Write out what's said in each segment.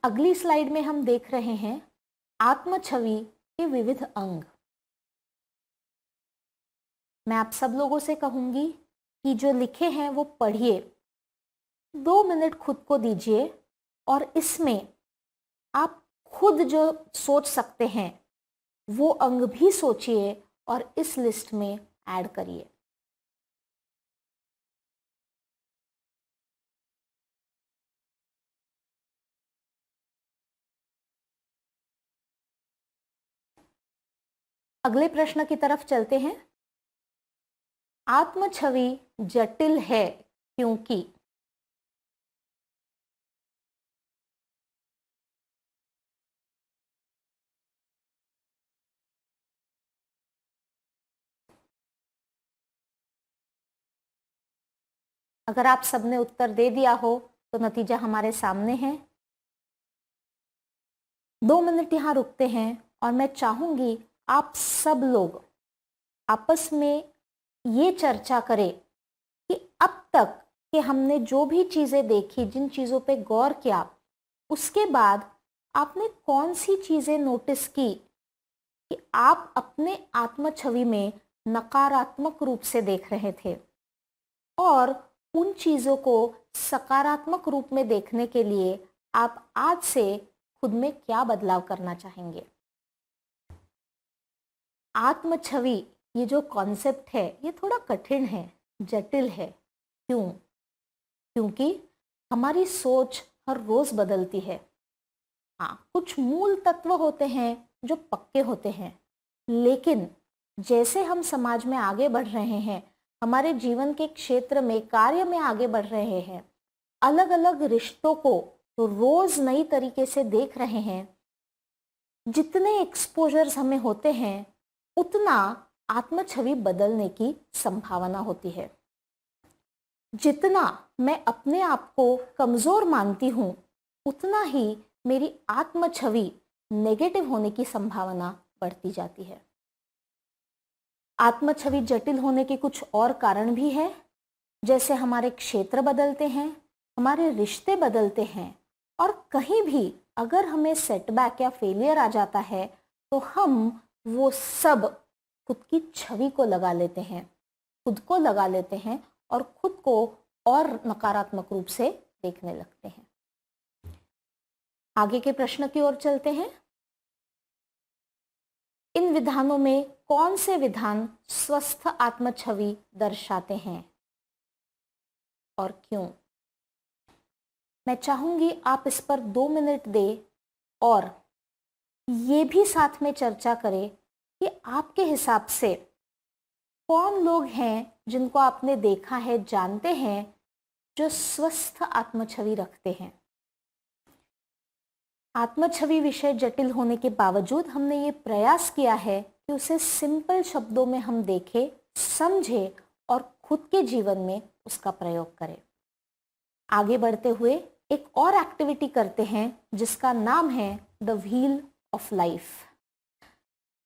अगली स्लाइड में हम देख रहे हैं आत्म छवि के विविध अंग। मैं आप सब लोगों से कहूंगी कि जो लिखे हैं वो पढ़िए, 2 मिनट खुद को दीजिए और इसमें आप खुद जो सोच सकते हैं वो अंग भी सोचिए और इस लिस्ट में ऐड करिए। अगले प्रश्न की तरफ चलते हैं। आत्म छवि जटिल है क्योंकि। अगर आप सबने उत्तर दे दिया हो तो नतीजा हमारे सामने है। 2 मिनट यहाँ रुकते हैं और मैं चाहूंगी आप सब लोग आपस में ये चर्चा करें कि अब तक कि हमने जो भी चीजें देखी, जिन चीजों पे गौर किया, उसके बाद आपने कौन सी चीजें नोटिस की कि आप अपने आत्म छवि में नकारात्मक रूप से देख रहे थे और उन चीजों को सकारात्मक रूप में देखने के लिए आप आज से खुद में क्या बदलाव करना चाहेंगे। आत्म छवि ये जो कॉन्सेप्ट है ये थोड़ा कठिन है, जटिल है। क्यों? क्योंकि हमारी सोच हर रोज बदलती है। हाँ, कुछ मूल तत्व होते हैं जो पक्के होते हैं, लेकिन जैसे हम समाज में आगे बढ़ रहे हैं, हमारे जीवन के क्षेत्र में, कार्य में आगे बढ़ रहे हैं, अलग अलग रिश्तों को रोज नई तरीके से देख रहे हैं, जितने एक्सपोजर्स हमें होते हैं उतना आत्म छवि बदलने की संभावना होती है। जितना मैं अपने आप को कमजोर मानती हूं उतना ही मेरी आत्म छवि नेगेटिव होने की संभावना बढ़ती जाती है। आत्म छवि जटिल होने के कुछ और कारण भी है, जैसे हमारे क्षेत्र बदलते हैं, हमारे रिश्ते बदलते हैं और कहीं भी अगर हमें सेटबैक या फेलियर आ जाता है तो हम वो सब खुद की छवि को लगा लेते हैं, खुद को लगा लेते हैं और खुद को और नकारात्मक रूप से देखने लगते हैं। आगे के प्रश्न की ओर चलते हैं। इन विधानों में कौन से विधान स्वस्थ आत्म छवि दर्शाते हैं और क्यों? मैं चाहूंगी आप इस पर 2 मिनट दें और ये भी साथ में चर्चा करें कि आपके हिसाब से कौन लोग हैं जिनको आपने देखा है, जानते हैं, जो स्वस्थ आत्म छवि रखते हैं। आत्म छवि विषय जटिल होने के बावजूद हमने ये प्रयास किया है कि उसे सिंपल शब्दों में हम देखें, समझें और खुद के जीवन में उसका प्रयोग करें। आगे बढ़ते हुए एक और एक्टिविटी करते हैं जिसका नाम है द व्हील ऑफ लाइफ।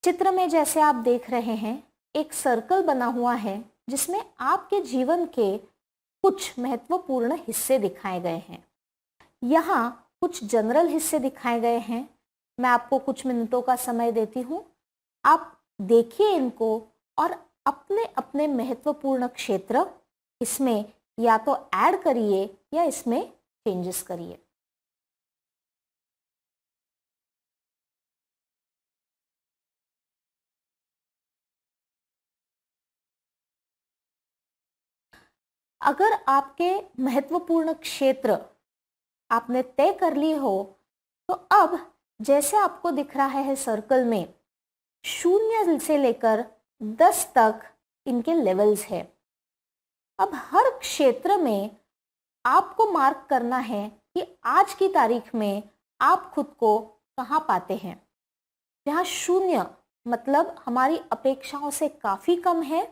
चित्र में जैसे आप देख रहे हैं एक सर्कल बना हुआ है जिसमें आपके जीवन के कुछ महत्वपूर्ण हिस्से दिखाए गए हैं। यहाँ कुछ जनरल हिस्से दिखाए गए हैं। मैं आपको कुछ मिनटों का समय देती हूँ, आप देखिए इनको और अपने अपने महत्वपूर्ण क्षेत्र इसमें या तो ऐड करिए या इसमें चेंजेस करिए। अगर आपके महत्वपूर्ण क्षेत्र आपने तय कर लिए हो तो अब जैसे आपको दिख रहा है सर्कल में 0 से लेकर 10 तक इनके लेवल्स है। अब हर क्षेत्र में आपको मार्क करना है कि आज की तारीख में आप खुद को कहाँ पाते हैं। जहाँ 0 मतलब हमारी अपेक्षाओं से काफी कम है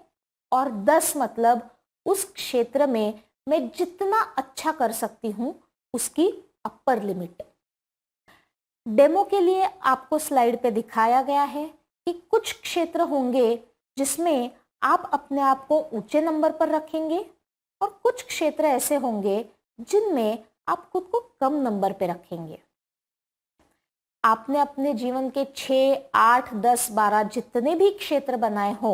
और 10 मतलब उस क्षेत्र में मैं जितना अच्छा कर सकती हूं उसकी अपर लिमिट। डेमो के लिए आपको स्लाइड पे दिखाया गया है कि कुछ क्षेत्र होंगे जिसमें आप अपने आप को ऊंचे नंबर पर रखेंगे और कुछ क्षेत्र ऐसे होंगे जिनमें आप खुद को कम नंबर पे रखेंगे। आपने अपने जीवन के 6, 8, 10, 12 जितने भी क्षेत्र बनाए हो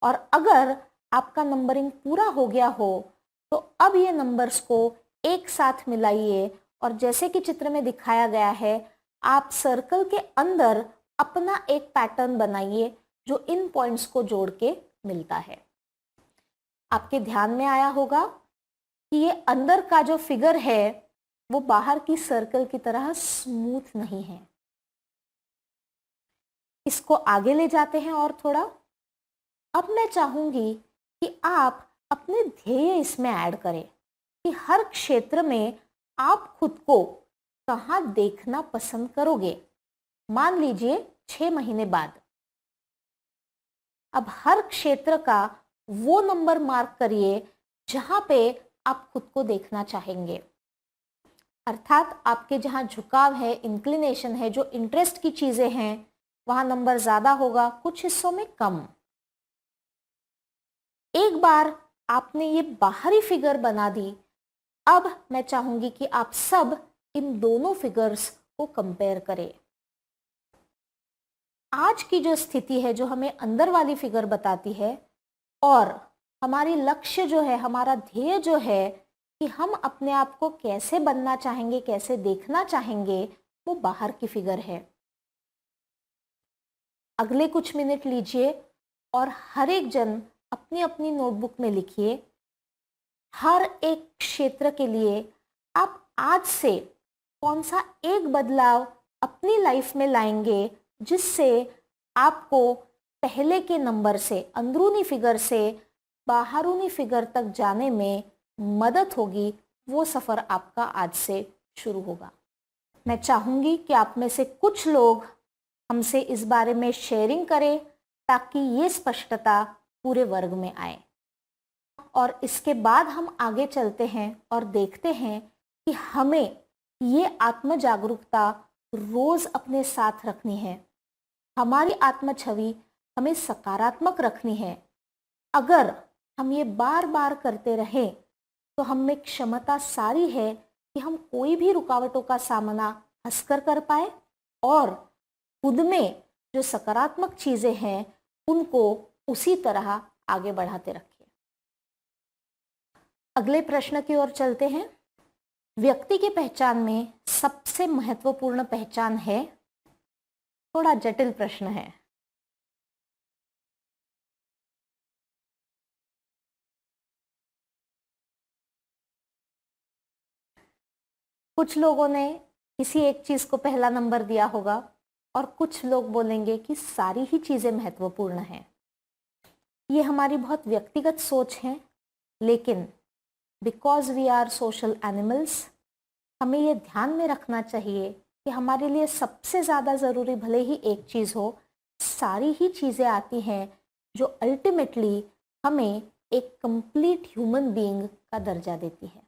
और अगर आपका नंबरिंग पूरा हो गया हो तो अब ये नंबर्स को एक साथ मिलाइए और जैसे कि चित्र में दिखाया गया है आप सर्कल के अंदर अपना एक पैटर्न बनाइए जो इन पॉइंट्स को जोड़ के मिलता है। आपके ध्यान में आया होगा कि ये अंदर का जो फिगर है वो बाहर की सर्कल की तरह स्मूथ नहीं है। इसको आगे ले जाते हैं और थोड़ा। अब मैं चाहूंगी कि आप अपने ध्येय इसमें ऐड करें कि हर क्षेत्र में आप खुद को कहाँ देखना पसंद करोगे। मान लीजिए 6 महीने बाद अब हर क्षेत्र का वो नंबर मार्क करिए जहां पे आप खुद को देखना चाहेंगे। अर्थात आपके जहां झुकाव है, इंक्लिनेशन है, जो इंटरेस्ट की चीजें हैं वहां नंबर ज्यादा होगा, कुछ हिस्सों में कम। एक बार आपने ये बाहरी फिगर बना दी, अब मैं चाहूंगी कि आप सब इन दोनों फिगर्स को कंपेयर करें। आज की जो स्थिति है जो हमें अंदर वाली फिगर बताती है और हमारी लक्ष्य जो है, हमारा ध्येय जो है कि हम अपने आप को कैसे बनना चाहेंगे, कैसे देखना चाहेंगे, वो बाहर की फिगर है। अगले कुछ मिनट लीजिए और हर एक जन अपनी अपनी नोटबुक में लिखिए हर एक क्षेत्र के लिए आप आज से कौन सा एक बदलाव अपनी लाइफ में लाएंगे जिससे आपको पहले के नंबर से, अंदरूनी फिगर से बाहरूनी फिगर तक जाने में मदद होगी। वो सफ़र आपका आज से शुरू होगा। मैं चाहूँगी कि आप में से कुछ लोग हमसे इस बारे में शेयरिंग करें ताकि ये स्पष्टता पूरे वर्ग में आए। और इसके बाद हम आगे चलते हैं और देखते हैं कि हमें ये आत्म जागरूकता रोज अपने साथ रखनी है। हमारी आत्म छवि हमें सकारात्मक रखनी है। अगर हम ये बार बार करते रहें तो हम में क्षमता सारी है कि हम कोई भी रुकावटों का सामना हंसकर कर पाए और खुद में जो सकारात्मक चीजें हैं उनको उसी तरह आगे बढ़ाते रखें। अगले प्रश्न की ओर चलते हैं। व्यक्ति की पहचान में सबसे महत्वपूर्ण पहचान है, थोड़ा जटिल प्रश्न है। कुछ लोगों ने किसी एक चीज को पहला नंबर दिया होगा और कुछ लोग बोलेंगे कि सारी ही चीजें महत्वपूर्ण हैं। ये हमारी बहुत व्यक्तिगत सोच है, लेकिन because we are social animals हमें ये ध्यान में रखना चाहिए कि हमारे लिए सबसे ज़्यादा ज़रूरी भले ही एक चीज़ हो, सारी ही चीज़ें आती हैं जो अल्टीमेटली हमें एक कंप्लीट ह्यूमन बीइंग का दर्जा देती है।